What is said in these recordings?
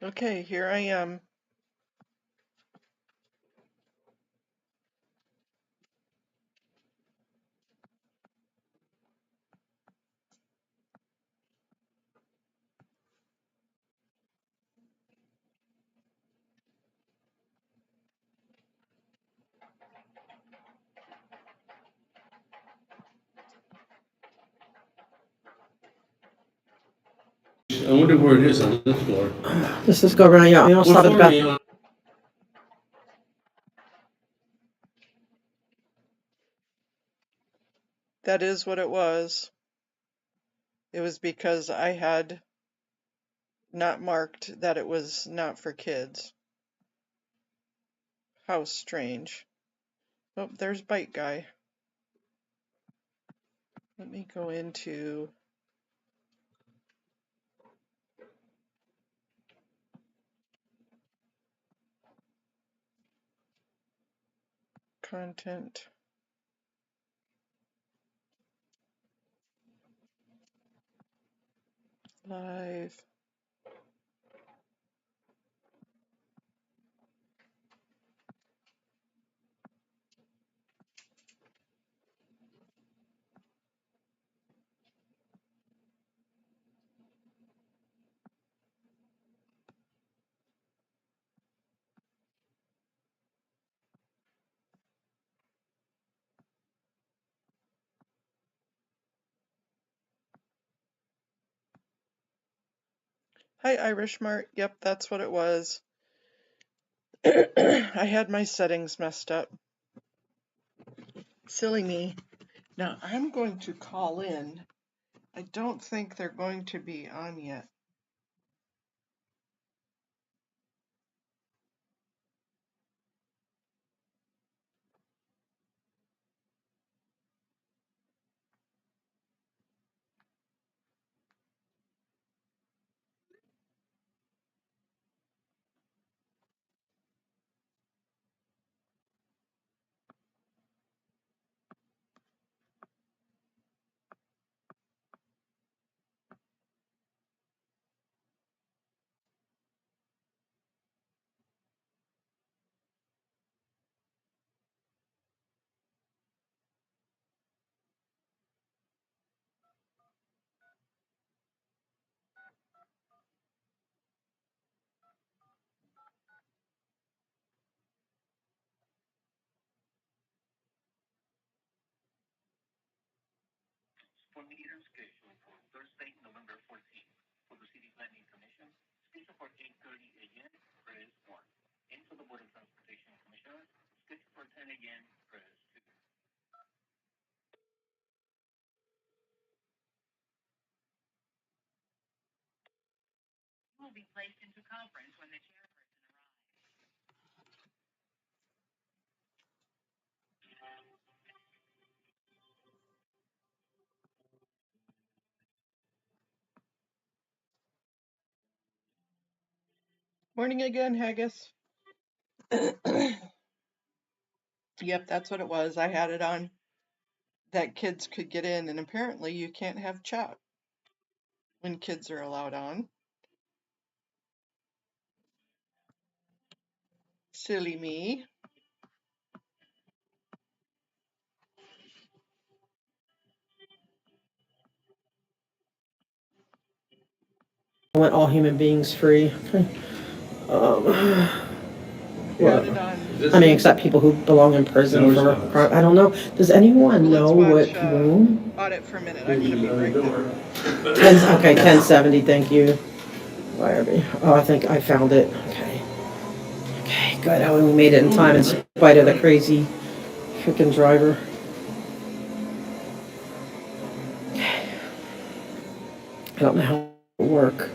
Okay, here I am. I wonder where it is on this floor. Let's just go around. Yeah, we all What saw the floor back. are you on? That is what it was. It was because I had not marked that it was not for kids. How strange. Oh, there's Bite Guy. Let me go into content. Live. Hi, Irish Mart. Yep, that's what it was. I had my settings messed up. Silly me. Now I'm going to call in. I don't think they're going to be on yet. Morning again, Haggis. Yep, that's what it was. I had it on that kids could get in, and apparently you can't have chat when kids are allowed on. Silly me. I want all human beings free. Had it on. I mean, except people who belong in prison for crime. I don't know. Does anyone know Let's what watch room? Audit for a minute. I'm gonna be right back. 1070. Thank you. YRB. Oh, I think I found it. Okay. Okay, good. Oh, we made it in time in spite of the crazy freaking driver. Okay. I don't know how it will work.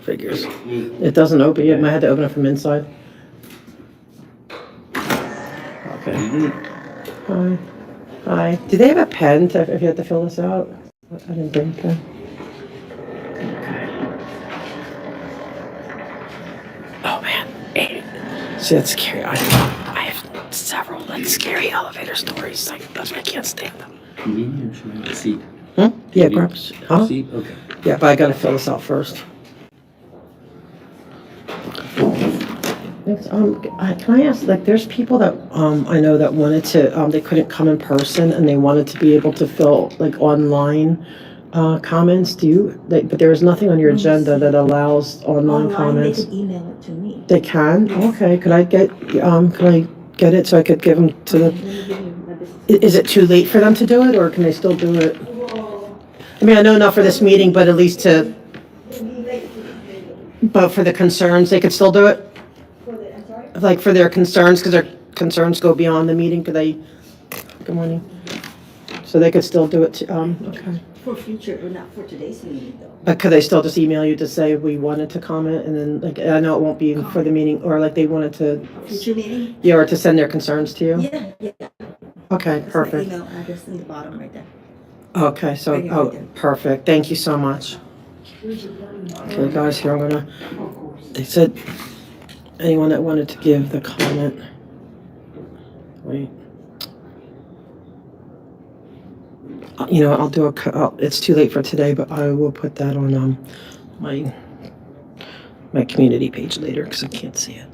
Figures. It doesn't open yet. I had to open it from inside. Okay. Hi. Hi. Do they have a pen if you have to fill this out? I didn't bring a pen. Oh man. See, that's scary. I have several scary elevator stories. That's why I can't stand them. Convenient, should have a seat. Yeah, grab, huh? Seat, okay. Yeah, but I gotta fill this out first. Thanks. Can I ask, like, there's people that, I know that wanted to, they couldn't come in person and they wanted to be able to fill, like, online, comments. But there is nothing on your agenda that allows online comments. They could email it to me. They can? Okay, could I get it so I could give them to Let the, me give you my business. is it too late for them to do it, or can they still do it? I mean, I know not for this meeting, but at least but for the concerns, they could still do it? I'm sorry? Like for their concerns, because their concerns go beyond the meeting, could they, good morning. So they could still do it, okay. For future, but not for today's meeting though. But could they still just email you to say we wanted to comment, and then, like, I know it won't be for the meeting, or like they wanted to, Future meeting? yeah, or to send their concerns to you? Yeah. Okay, That's my perfect. email address in the bottom right there. Okay, so, Right here, oh, right there. perfect, thank you so much. Okay, guys, here I'm gonna, they said, anyone that wanted to give the comment, wait. You know, I'll do it's too late for today, but I will put that on, my community page later, because I can't see it.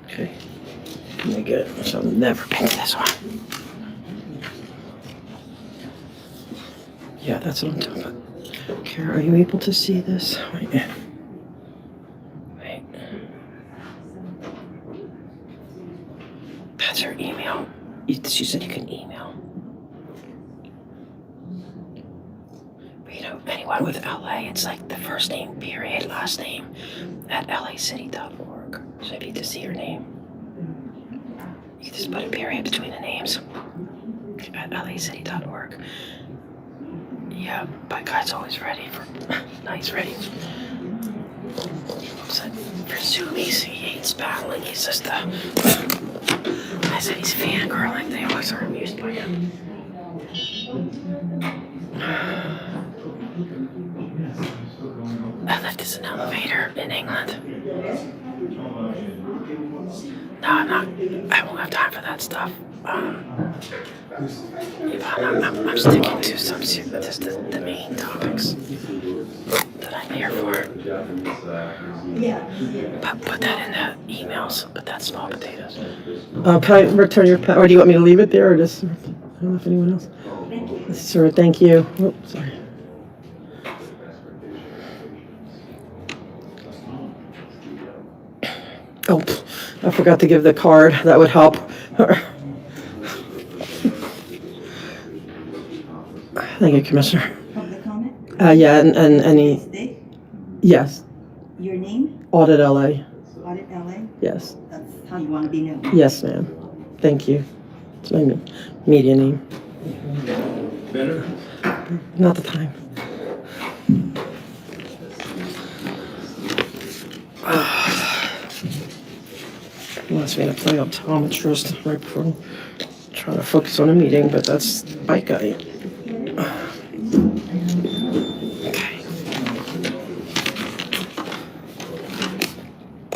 Okay, let me get it, so I'll never pick this one. Yeah, that's what I'm talking about. Kara, are you able to see this? Wait. Wait. That's her email. She said you can email. But you know, anyone with LA, it's like the first name, period, last name, at lacity.org. So if you just see your name, you can just put a period between the names at lacity.org. Yeah, but guy's always ready for, nice, ready. So for Zoomies, he hates battling. He's just I said he's fangirling. They always are amused by him. I left this in an elevator in England. No, I won't have time for that stuff. I'm sticking to some just the main topics that I'm here for. Yeah. But put that in the emails. Put that small potatoes. Can I return your pen, or do you want me to leave it there, or just? I don't know if anyone else. Thank you. Sure, thank you. Oh, sorry. Oh, I forgot to give the card. That would help. Thank you, Commissioner. Public comment? Yeah, and any, Date? yes, Your name? Audit LA. Audit LA? Yes, That's how you want to be known. yes, ma'am. Thank you. It's my media name. Better? Not the time. He wants me to play optometrist right before I'm trying to focus on a meeting, but that's bike guy. Okay.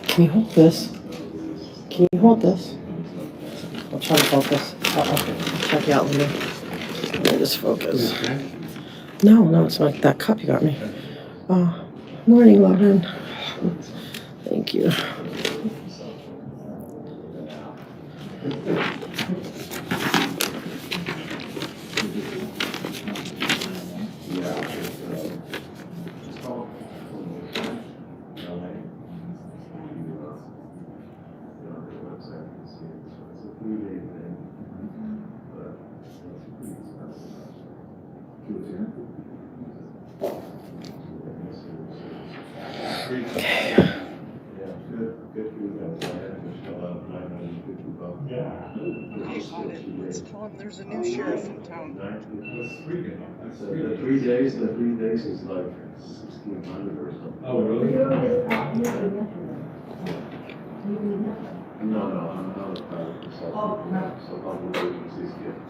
Can you hold this? Can you hold this? I'll try to focus. I'll check you out later. Let me just focus. Okay. No, it's like that cup you got me. Morning, Lauren. Thank you. Let's tell him there's a new sheriff in town. The 3 days is like Oh, really?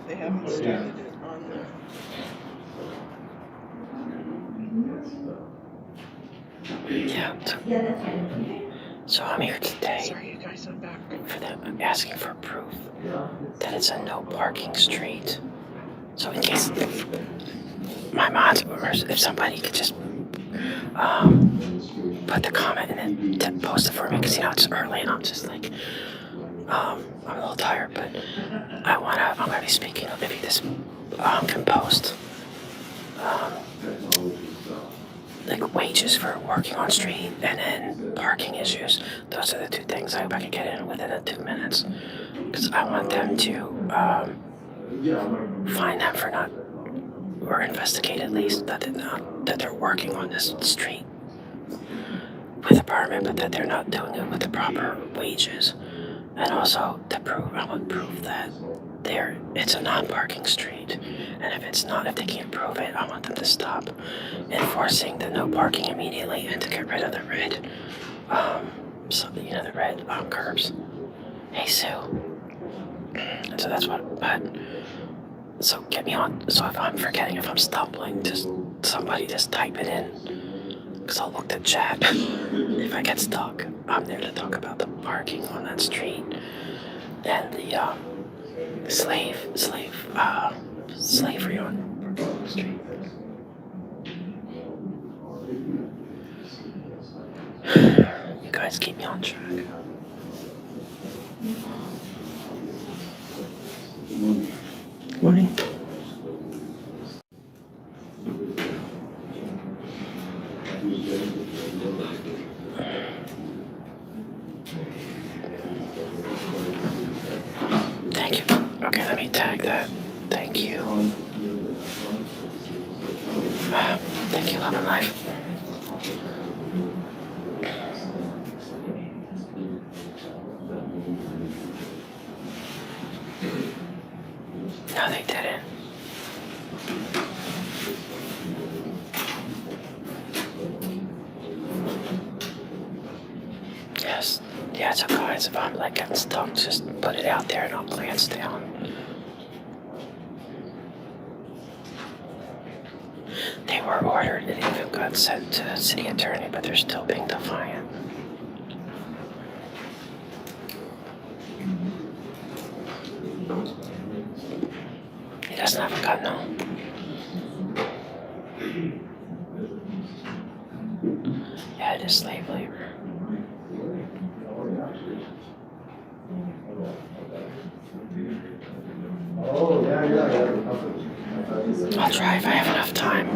They haven't started it on the. Yeah. So I'm here today Sorry, you guys, I'm back. for them asking for proof that it's a no parking street. So in case my mods or if somebody could just put the comment and then post it for me, because it's early and I'm just like I'm a little tired, but I'm gonna be speaking of maybe this can post like wages for working on street and then parking issues. Those are the two things I hope I can get in within the 2 minutes, because I want them to find them for not, or investigate at least that they're working on this street with a permit, but that they're not doing it with the proper wages. And also to prove, I want proof that it's a non-parking street. And if they can't prove it, I want them to stop enforcing the no parking immediately and to get rid of the red, the red curbs. Hey Sue. And so that's so get me on. So if I'm forgetting, if I'm stumbling, somebody just type it in, because I'll look at chat. If I get stuck, I'm there to talk about the parking on that street and the slavery on the street. You guys keep me on track. Morning. Thank you. Okay, let me tag that. Thank you. Thank you, Love and Life. No, they didn't. Yes. Yeah, so guys, if I'm like getting stuck, just put it out there and I'll glance down. They were ordered and even got sent to the city attorney, but they're still being defiant. He doesn't have a gun, no. Yeah, it is slave labor. I'll try if I have enough time.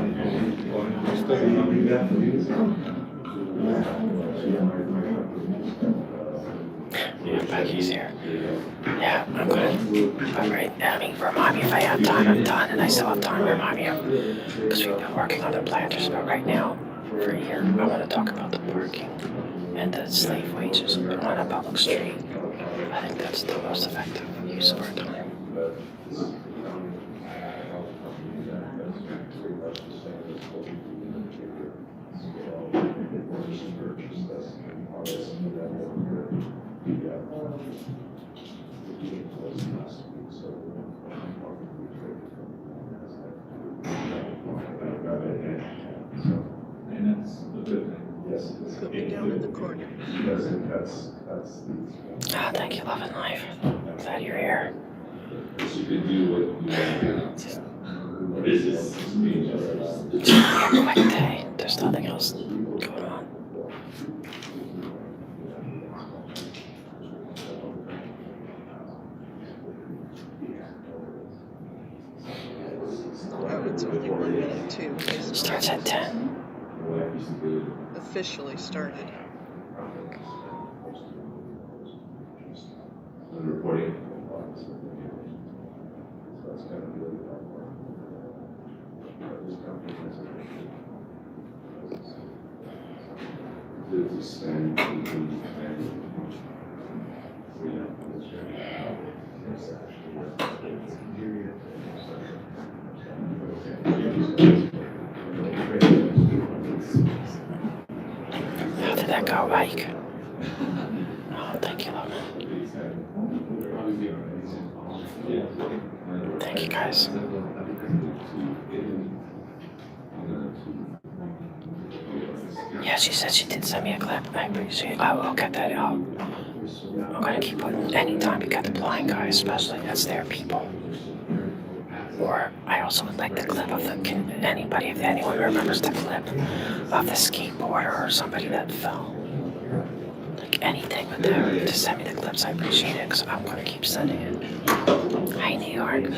Yeah, Becky's here. Yeah, I'm good. But remind me if I have time. I'm done, and I still have time. Remind me, because we've been working on the planters. But right now, for a year, I want to talk about the parking and the slave wages on a public street. I think that's the most effective use of our time. Put me down in the corner. Ah, thank you, Love and Life. Glad you're here. Just a quick day. There's nothing else going on. Oh, it's only 1 minute too. Starts at 10. Officially started. Reporting. did that go, Ike? Oh, thank you, Logan. Thank you, guys. Yeah, she said she did send me a clip. I appreciate it. I'll get that out. I'm gonna keep putting anytime you get the blind guy, especially that's their people. Or I also would like the clip of the anybody, if anyone remembers the clip of the skateboarder or somebody that fell. Like anything with them, just send me the clips. I appreciate it because I'm gonna keep sending it. Hi, New York.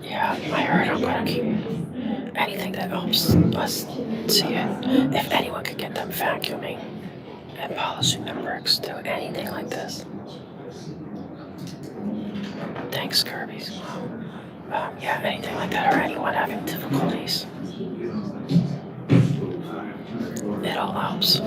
Yeah, I heard I'm gonna keep anything that helps us see it. If anyone could get them vacuuming and polishing their bricks, do anything like this. Thanks, Kirby. Yeah, anything like that, or anyone having difficulties. It all helps.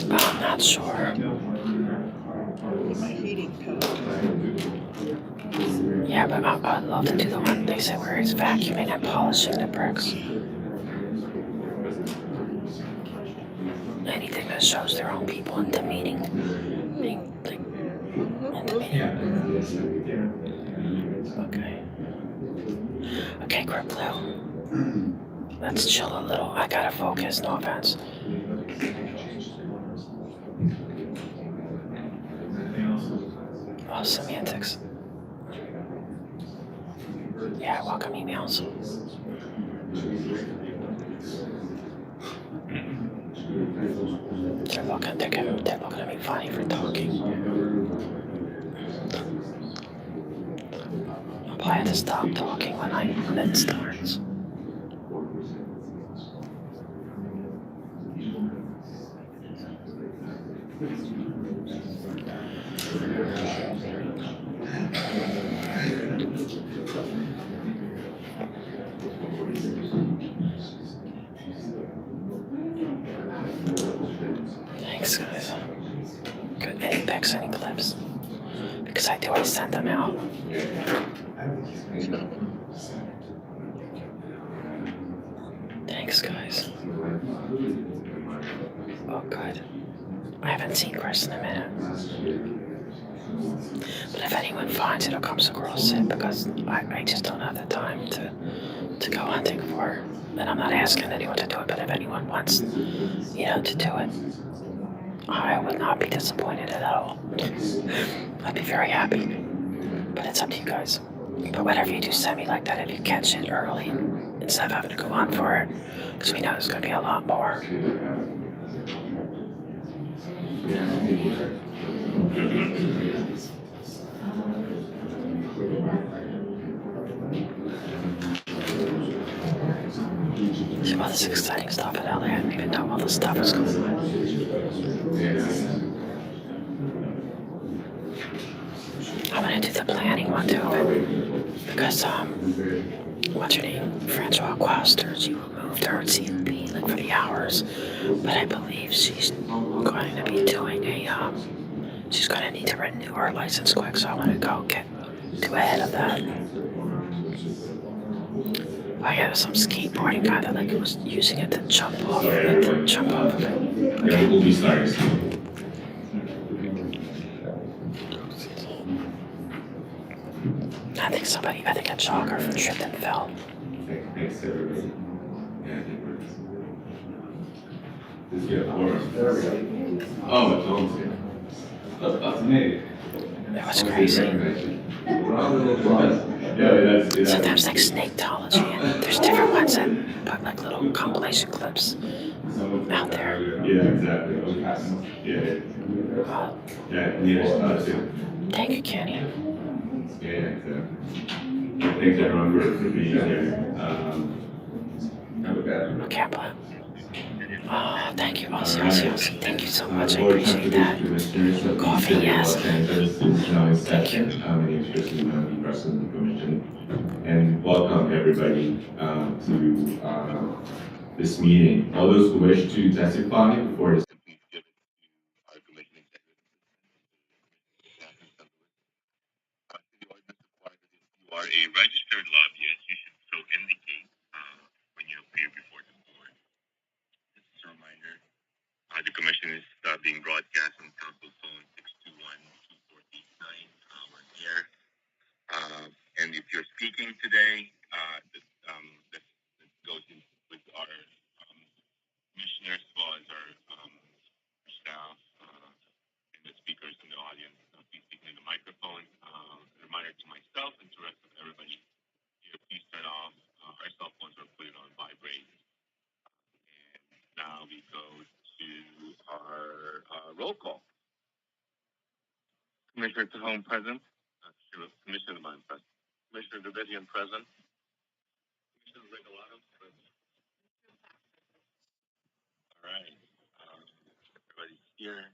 I'm not sure. My heating pad. Yeah, but I'd love to do the one they said where it's vacuuming and polishing the bricks. Anything that shows their own people in demeaning. Being, like, in demeaning. Okay. Okay, Grip Blue. Let's chill a little. I gotta focus, no offense. Oh, semantics. Yeah, welcome emails. They're looking at me funny for talking. I'll probably have to stop talking when it starts. Thanks, guys. Good. Any pics, any clips? Because I do always send them out. Thanks, guys. Oh, good. I haven't seen Chris in a minute. But if anyone finds it or comes across it, because I just don't have the time to go hunting for it. And I'm not asking anyone to do it, but if anyone wants, to do it, I would not be disappointed at all. I'd be very happy. But it's up to you guys. But whatever you do, send me like that if you catch it early, instead of having to go on for it, because we know there's going to be a lot more. See all this exciting stuff at LA. I didn't even know all this stuff was going on. I'm gonna do the planning one too, because what's her name? Francois Quaster, she removed her CLP like for the hours, but I believe she's going to be doing she's going to need to renew her license quick, so I want to go get ahead of that. I had some skateboarding guy that was using it to jump off of it. Okay. Movie stars. I think a jogger tripped and fell. Thanks, everybody. Oh, it's on. That's amazing. That was crazy. Sometimes like Snaketology, and there's different ones that put like little compilation clips out there. Yeah, exactly. Yeah. Yeah, too. Thank you, Kenny. Yeah, exactly. Thanks everyone for being here. Have a good I can't believe. Oh, thank you, Aussie, Aussie, Aussie. Thank you so much. I appreciate that. Coffee, yes. Thank you. My name is Tristan. I'm the president of the commission. And welcome everybody to this meeting. All those who wish to testify before this please give it to our commission executive. The ordinance requires that if you are a registered lobbyist, you should so indicate when you appear before the board. This is a reminder. The commission is being broadcast on council phone 621-2489. We're here. And if you're speaking today, this goes in with our commissioners as well as our staff and the speakers in the audience. Please speak in the microphone. A reminder to myself and to the rest of everybody here, please turn off our cell phones or put it on vibrate. And now we go to our roll call. Commissioner Tahone present. Commissioner Devine present. Commissioner Davidian present. Commissioner Regalado present. All right. Everybody's here.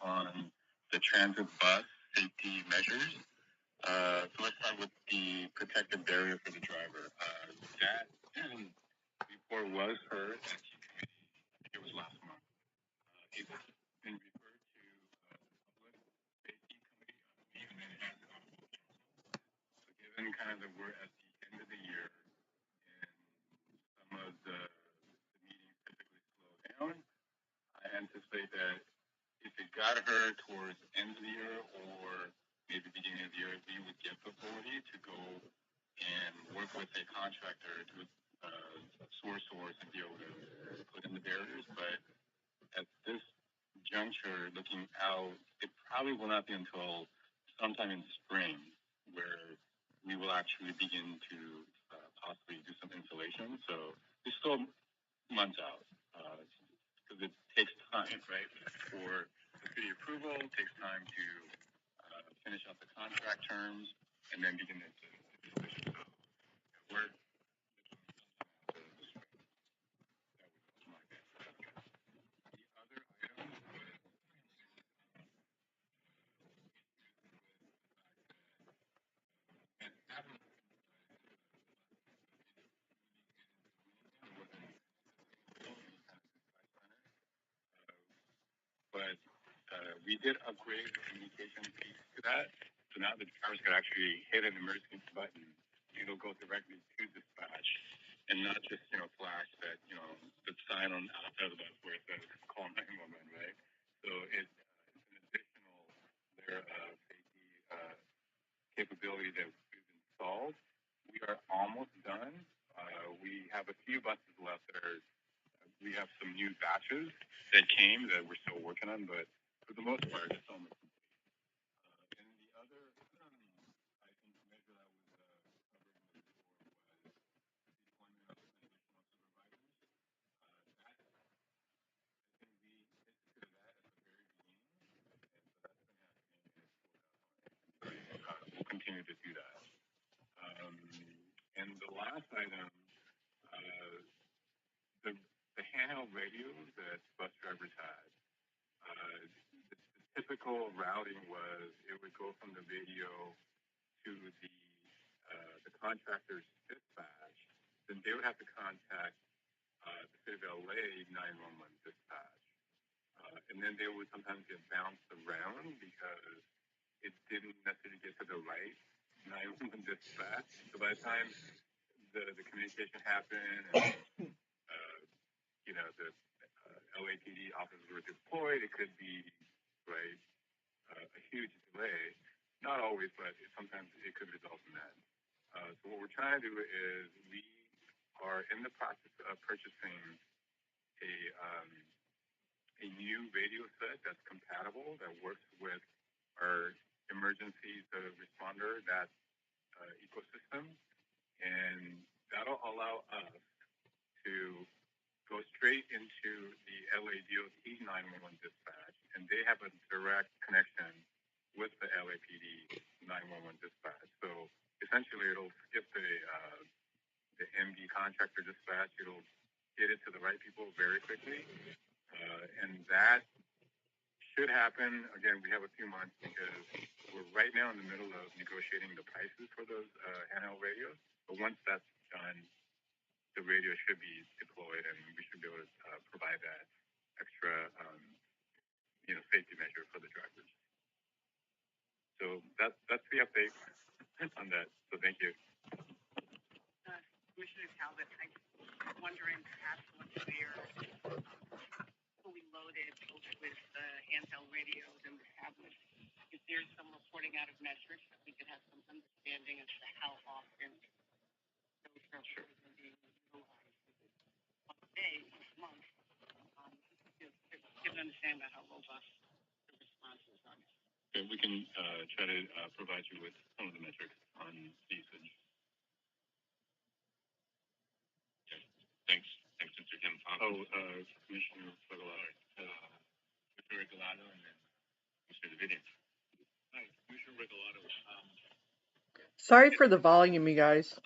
On the transit bus safety measures. So let's start with the protective barrier for the driver. That report was heard at the committee. I think it was last month. It's been referred to public safety committee and then has gone to council. So given kind of that we're at the end of the year and some of the meetings typically slow down, I anticipate that if it got her towards the end of the year or maybe beginning of the year, we would get the authority to go and work with a contractor to source and be able to put in the barriers. But at this juncture, looking out, it probably will not be until sometime in spring where we will actually begin to possibly do some installation. So it's still months out because it takes time, right, for the city approval. It takes time to finish out the contract terms and then begin the installation. So we're but we did upgrade the communication piece to that. So now the drivers could actually hit an emergency button. It'll go directly to dispatch and not just, flash that, the sign on outside of the bus where it says call 911, right? So it's an additional layer of safety capability that we've installed. We are almost done. We have a few buses left that are. We have some new batches that came that we're still working on, but for the most part, it's almost complete. And the other, I think, measure that was covered before was the deployment of additional supervisors. That I think we instituted that at the very beginning, and so that's been happening. We'll continue to do that. And the last item, uh, the handheld radios that bus drivers had. The typical routing was it would go from the radio to the contractor's dispatch. Then they would have to contact the City of LA 911 dispatch, and then they would sometimes get bounced around because it didn't necessarily get to the right 911 dispatch. So by the time the communication happened, and the LAPD officers were deployed, it could be right a huge delay. Not always, but sometimes it could result in that. So what we're trying to do is we are in the process of purchasing a new radio set that's compatible, that works with our emergency responder, that ecosystem, and that'll allow us to go straight into the LA DOT 911 dispatch, and they have a direct connection with the LAPD 911 dispatch. So essentially, it'll skip the MD contractor dispatch. It'll get it to the right people very quickly, and that should happen. Again, we have a few months because we're right now in the middle of negotiating the prices for those handheld radios. But once that's done, the radio should be deployed, and we should be able to provide that extra, safety measure for the drivers. So that's the update on that. So thank you. Commissioner Talbot, I'm wondering perhaps once we're fully loaded both with the handheld radios and the tablets, if there's some reporting out of metrics that we could have some understanding as to how often those services are being utilized. On a day, each month, to give an understanding about how robust the response is on it. Okay, we can try to provide you with some of the metrics on usage. Okay. Thanks, Mr. Kim. Commissioner Regalado. Mr. Regalado, and then Mr. Davidian. Hi, Commissioner Regalado. Sorry for the volume, you guys.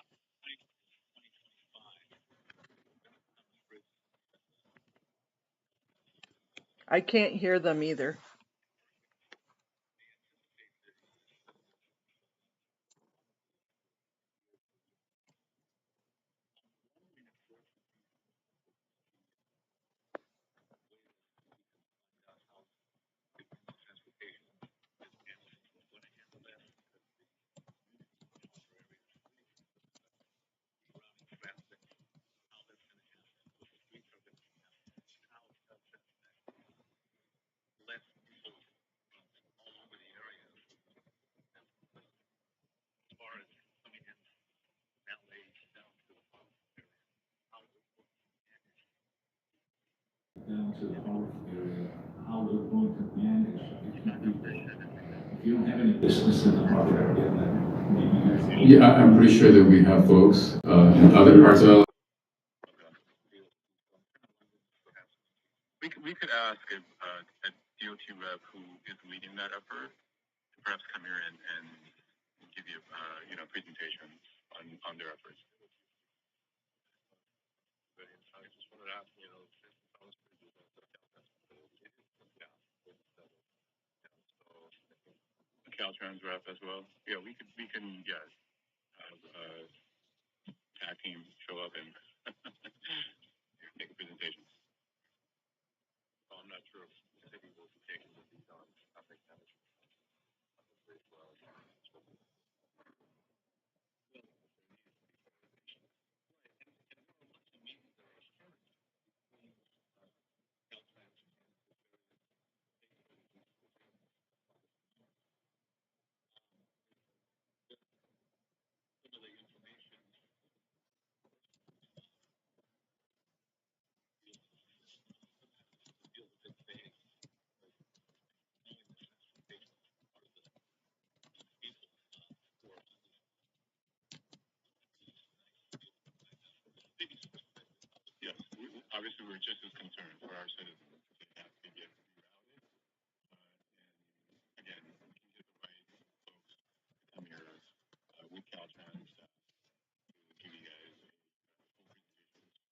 I can't hear them either. Down to the Harvard area, how they're going to manage 50 people. If you don't have any business in the Harvard area, then maybe you. Yeah, I'm pretty sure that we have folks in other parts of LA. We could ask a DOT rep who is leading that effort to perhaps come here and give you a presentation on their efforts. But I just wanted to ask, Caltrans rep as well. Yeah, we can have tag team show up and make a presentation. I'm not sure if the city will be taking the lead on traffic management. Yes, obviously we're just as concerned for our citizens. They have to get rerouted. And again, we can get the right folks to come here with Caltrans to give you guys a full presentation.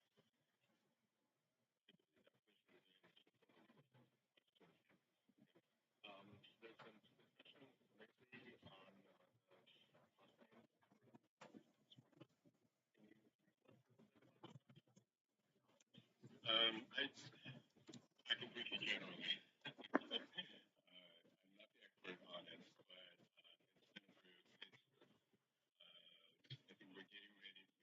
There's some discussion lately on I can briefly generally. I'm not the expert on it, but it's been approved. I think we're getting ready to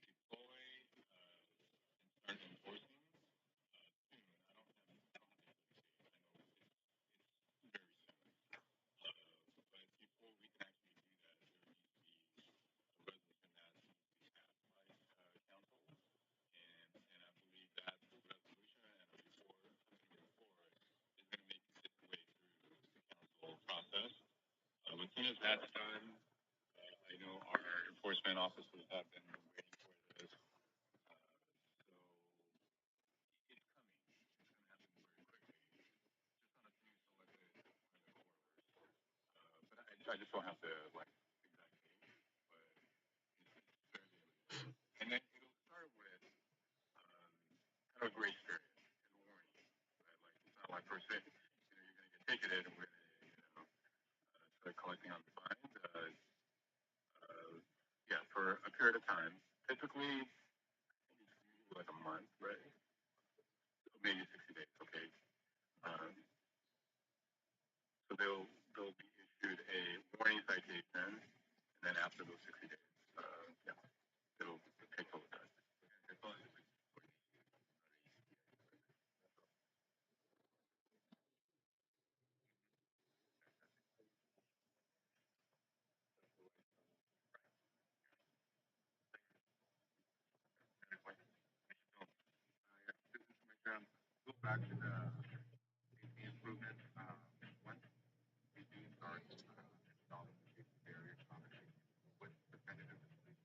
deploy and start enforcing soon. I know it's very soon. But before we can actually do that, there needs to be a resolution that needs to be passed by council. And I believe that resolution and a report, something report, is going to make its way through the council process. As soon as that's done, I know our enforcement officers have been waiting for this. So it's coming. It's going to happen very quickly, just on a few selected corridors. But I just don't have the exact date, but it's fairly imminent. And then it'll start with kind of a grace period and warning, right? Like it's not like per se, you're going to get ticketed and we're going to start collecting on the fines. Yeah, for a period of time, typically like a month, right? Maybe 60 days, okay. So they'll be issued a warning citation, and then after those 60 days, yeah, it'll take full effect. Go back to the safety improvement. Once we do start installing the safety barriers, obviously, what percentage of the police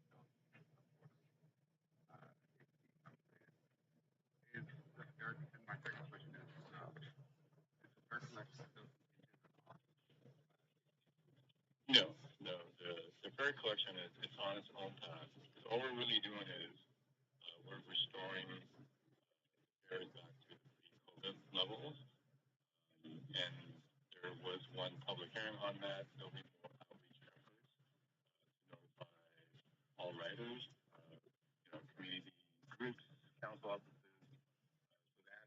is the third, and my second question is the third collection still no, no. The fare collection is it's on its own path. Because all we're really doing is we're restoring fares back to pre-COVID levels. And there was one public hearing on that. There'll be more outreach efforts to notify all riders, community groups, council offices. So that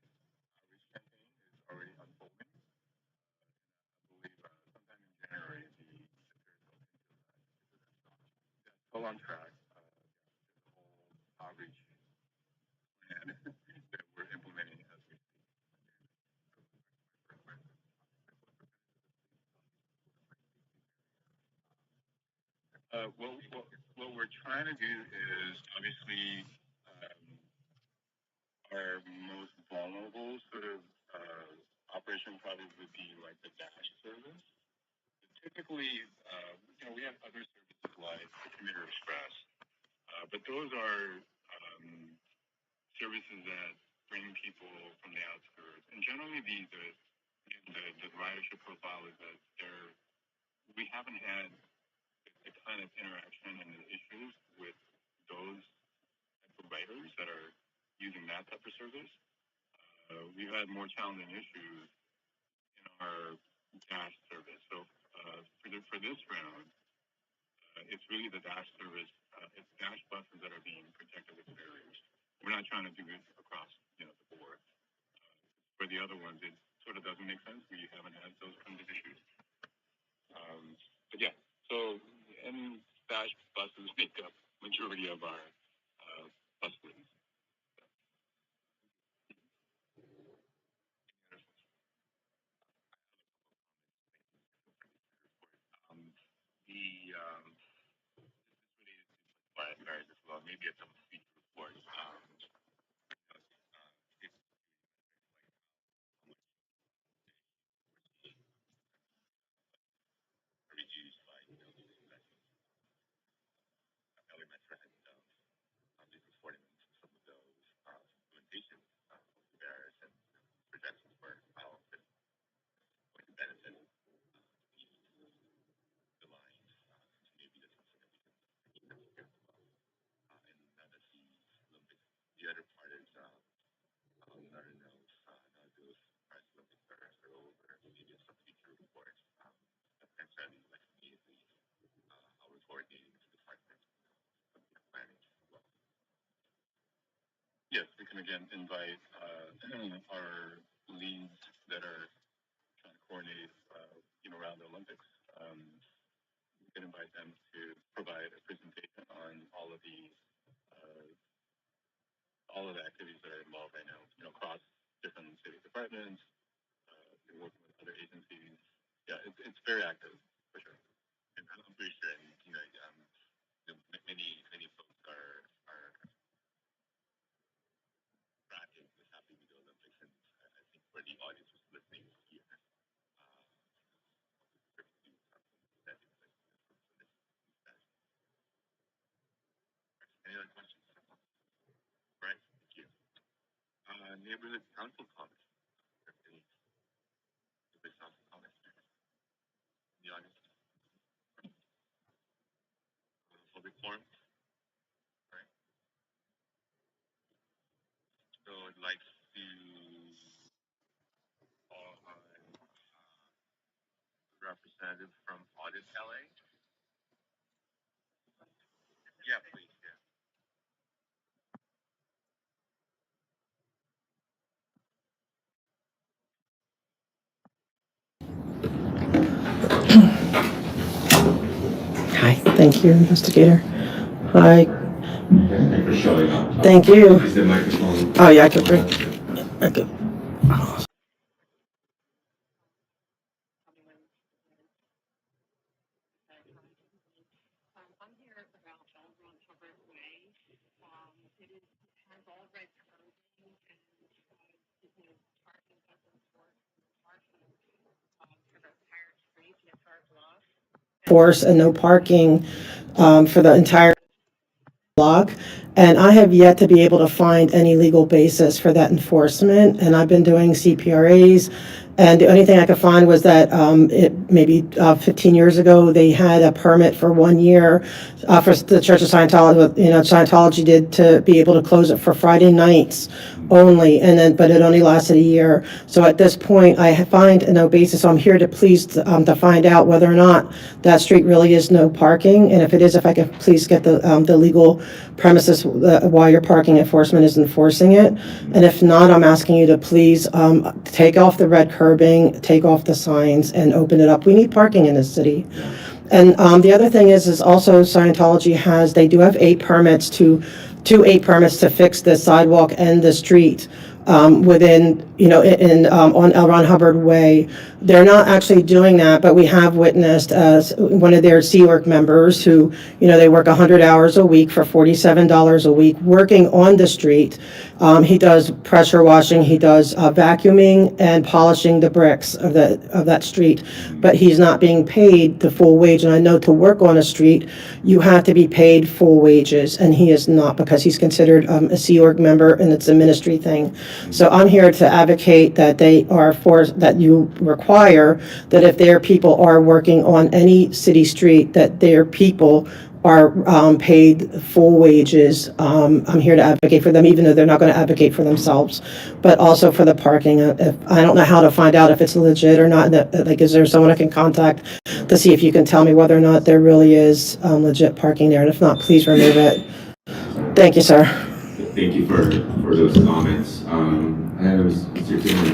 outreach campaign is already unfolding. I believe sometime in January, the fares will still on track. There's a whole outreach plan that we're implementing as we speak. What we're trying to do is obviously our most vulnerable sort of operation probably would be like the dash service. Typically, we have other services like the Commuter Express, but those are services that bring people from the outskirts. And generally, the ridership profile is that we haven't had the kind of interaction and the issues with those type of riders that are using that type of service. We've had more challenging issues in our dash service. So for this round, it's really the dash service. It's dash buses that are being protected with barriers. We're not trying to do it across the board. For the other ones, it sort of doesn't make sense. We haven't had those kinds of issues. But yeah, so and dash buses make up majority of our bus fleets. This is related to quiet cars as well. Maybe at some future reports. It's reduced by the LA Metro had and like immediately how we're coordinating with the department planning as well. Yes, we can again invite our leads that are trying to coordinate, around the Olympics. We can invite them to provide a presentation on all of the activities that are involved right now. Across different city departments, we're working with other agencies. Yeah, it's very active for sure. And I'm pretty sure, many folks are tracking what's happening with the Olympics, and I think for the audience who's listening here, any other questions? Right, thank you. Neighborhood council comments. Any neighborhood council comments in the audience? Public forum. Right. So I'd like to call on representative from Audit LA. Yeah, please. Yeah. Hi, thank you, investigator. Hi, Thank you for showing up. thank you. Is the microphone? Oh, yeah, I could bring, I could. I'm here about over on Hubbard Way. It has all red curbing and, parking doesn't work. Parking, for the entire street, the entire block. Force and no parking for the entire block. And I have yet to be able to find any legal basis for that enforcement. And I've been doing CPRAs. And the only thing I could find was that maybe 15 years ago, they had a permit for 1 year for the Church of Scientology. Scientology did to be able to close it for Friday nights only, but it only lasted a year. So at this point, I find no basis. So I'm here to please to find out whether or not that street really is no parking, and if it is, if I could please get the legal premises why your parking enforcement is enforcing it. And if not, I'm asking you to please take off the red curbing, take off the signs, and open it up. We need parking in this city. And the other thing is also Scientology they do have 8 permits to fix the sidewalk and the street within, on L. Ron Hubbard Way. They're not actually doing that, but we have witnessed one of their Sea Org members who, they work 100 hours a week for $47 a week working on the street. He does pressure washing, he does vacuuming and polishing the bricks of that street, but he's not being paid the full wage. And I know to work on a street, you have to be paid full wages, and he is not, because he's considered a Sea Org member, and it's a ministry thing. So I'm here to advocate that that you require that if their people are working on any city street, that their people are paid full wages. I'm here to advocate for them, even though they're not going to advocate for themselves, but also for the parking. I don't know how to find out if it's legit or not. Is there someone I can contact to see if you can tell me whether or not there really is legit parking there? And if not, please remove it. Thank you, sir. Thank you for those comments. And Mr. Kim,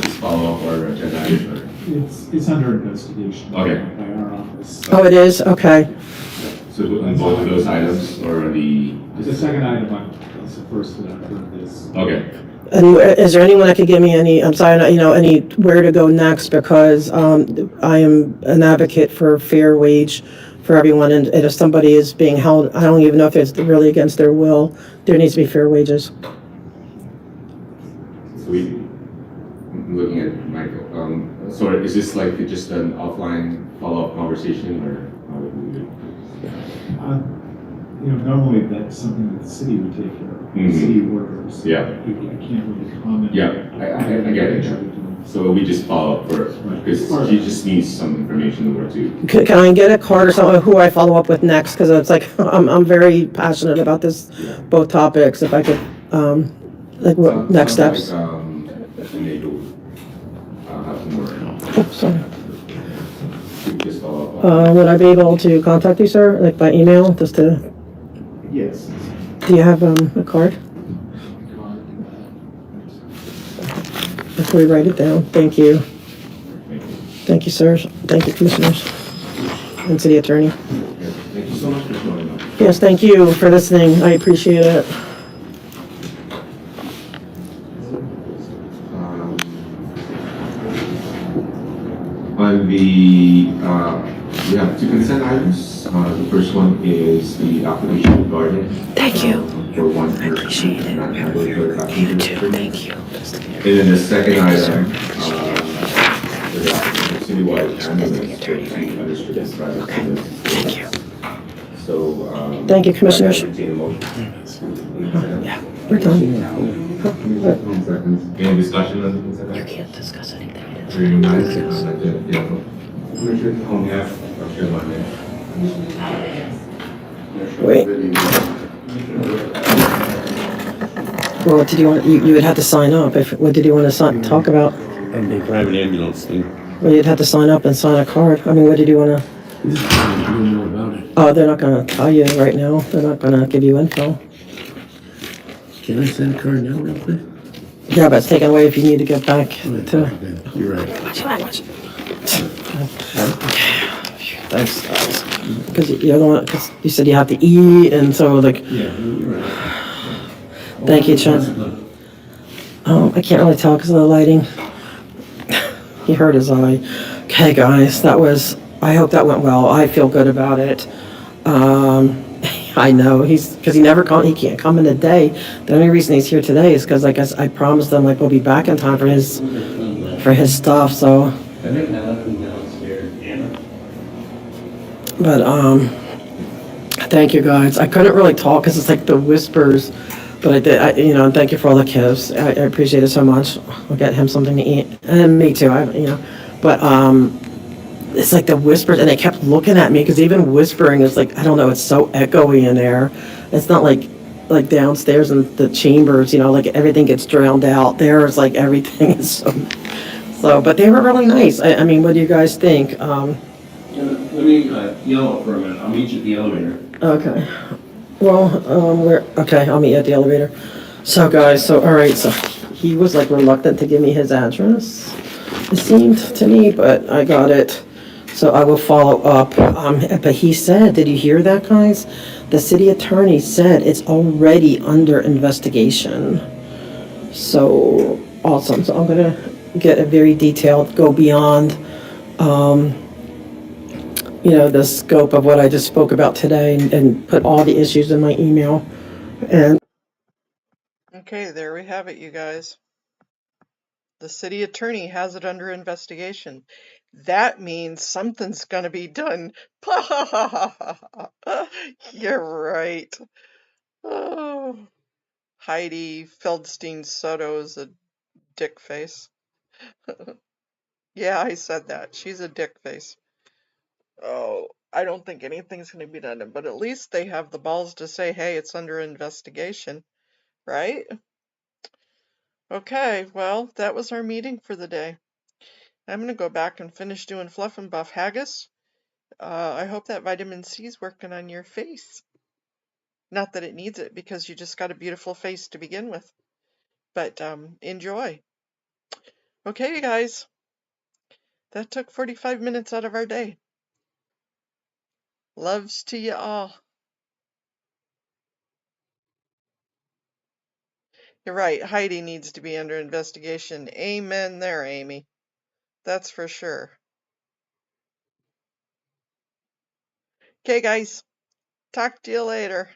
just follow up our agenda item, or? It's under investigation. Okay. By our office. Oh, it is? Okay. So on both of those items, or the second item, that's the first that I've heard this. Okay. And is there anyone that could give me any where to go next? Because I am an advocate for fair wage for everyone, and if somebody is being held, I don't even know if it's really against their will, there needs to be fair wages. So I'm looking at Michael. So is this like just an offline follow-up conversation, or how would we do it? Normally that's something that the city would take care of, city workers. Yeah. I can't really comment. Yeah, I get it. So we just follow up for, because she just needs some information or two. Can I get a card or something, who I follow up with next? Because it's like, I'm very passionate about this, both topics. If I could, what next steps? Like, maybe have some more. Oh, sorry. follow up. Would I be able to contact you, sir, like by email, just to? Yes. Do you have a card? Before we write it down. Thank you. Thank you, sirs. Thank you, commissioners and city attorney. Thank you so much for showing up. Yes, thank you for listening. I appreciate it. On the, we have two consent items. The first one is the application regarding. Thank you. For one. I appreciate it. You too. Thank you. And then the second item, for the application of citywide ambulance for the unrestricted private business. Thank you. So. Thank you, commissioners. Entertain a motion. Yeah, we're done. Any discussion on the consent You item? can't discuss anything. Hearing none, I'd like to, Commissioner, on behalf of Chair London. Wait. Well, what did you want? You would have to sign up. What did you want to talk about? And the private ambulance thing. Well, you'd have to sign up and sign a card. I mean, what did you want to? Just want to know more about it. Oh, they're not going to tell you right now. They're not going to give you info. Can I send a card now real quick? Yeah, but it's taken away if you need to get back to. Okay, you're right. Thanks. Because you're the one. Because you said you have to eat, and so like. Yeah, you're right. Thank you, Chen. I can't really tell because of the lighting. He hurt his eye. Okay, guys, that was. I hope that went well. I feel good about it. I know because he never come. He can't come in a day. The only reason he's here today is because I guess I promised him like we'll be back in time for his stuff. So. But thank you guys. I couldn't really talk because it's like the whispers, but I did. And thank you for all the gifts. I appreciate it so much. I'll get him something to eat, and me too. But it's like the whispers, and they kept looking at me because even whispering is like I don't know. It's so echoey in there. It's not like downstairs in the chambers. Like everything gets drowned out. There is like everything is so. But they were really nice. I mean, what do you guys think? Let me yell up for a minute. I'll meet you at the elevator. Okay. Well, okay, I'll meet you at the elevator. So guys, all right, so he was like reluctant to give me his address, it seemed to me, but I got it. So I will follow up. But he said, did you hear that, guys? The city attorney said it's already under investigation. So awesome. So I'm gonna get a very detailed, go beyond, the scope of what I just spoke about today and put all the issues in my email. And Okay, there we have it, you guys. The city attorney has it under investigation. That means something's gonna be done. You're right. Oh, Heidi Feldstein Soto's a dick face. Yeah, I said that. She's a dick face. Oh, I don't think anything's going to be done, but at least they have the balls to say, hey, it's under investigation, right? Okay, well, that was our meeting for the day. I'm going to go back and finish doing Fluff and Buff Haggis. I hope that vitamin C is working on your face. Not that it needs it, because you just got a beautiful face to begin with. But enjoy. Okay, you guys. That took 45 minutes out of our day. Loves to you all. You're right, Heidi needs to be under investigation. Amen there, Amy. That's for sure. Okay, guys. Talk to you later.